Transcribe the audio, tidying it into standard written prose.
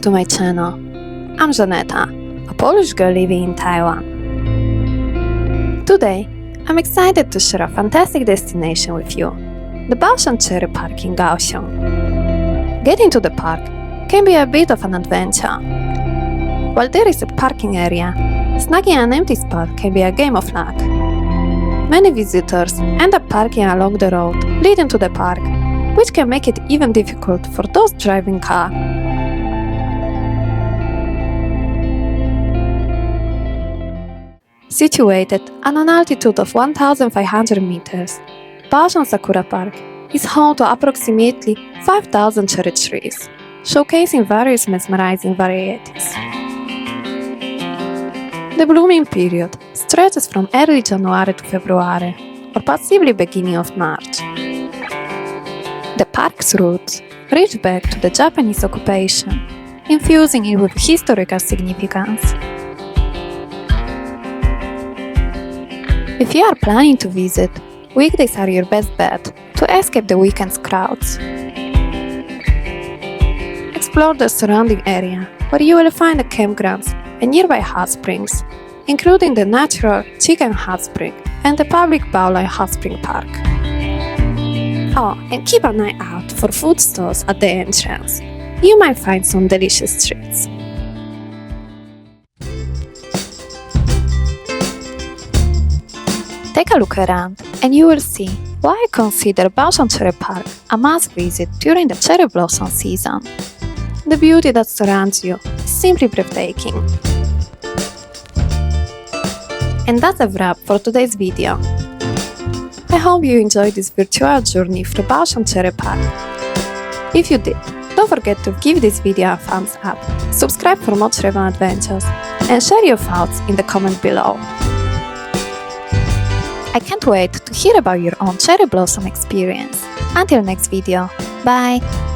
to my channel. I'm Żaneta, a Polish girl living in Taiwan. Today, I'm excited to share a fantastic destination with you, the Baoshan Cherry Park in Kaohsiung. Getting to the park can be a bit of an adventure. While there is a parking area, snagging an empty spot can be a game of luck. Many visitors end up parking along the road leading to the park, which can make it even difficult for those driving car. Situated at an altitude of 1,500 meters, Baoshan Sakura Park is home to approximately 5,000 cherry trees, showcasing various mesmerizing varieties. The blooming period stretches from early January to February, or possibly beginning of March. The park's roots reach back to the Japanese occupation, infusing it with historical significance. If you are planning to visit, weekdays are your best bet to escape the weekend's crowds. Explore the surrounding area, where you will find the campgrounds and nearby hot springs, including the natural Chicken Hot Spring and the public Baolai Hot Spring Park. Oh, and keep an eye out for food stalls at the entrance. You might find some delicious treats. Take a look around and you will see why I consider Baoshan Cherry Park a must-visit during the cherry blossom season. The beauty that surrounds you is simply breathtaking. And that's a wrap for today's video. I hope you enjoyed this virtual journey through Baoshan Cherry Park. If you did, don't forget to give this video a thumbs up, subscribe for more travel adventures, and share your thoughts in the comment below. I can't wait to hear about your own cherry blossom experience. Until next video, bye!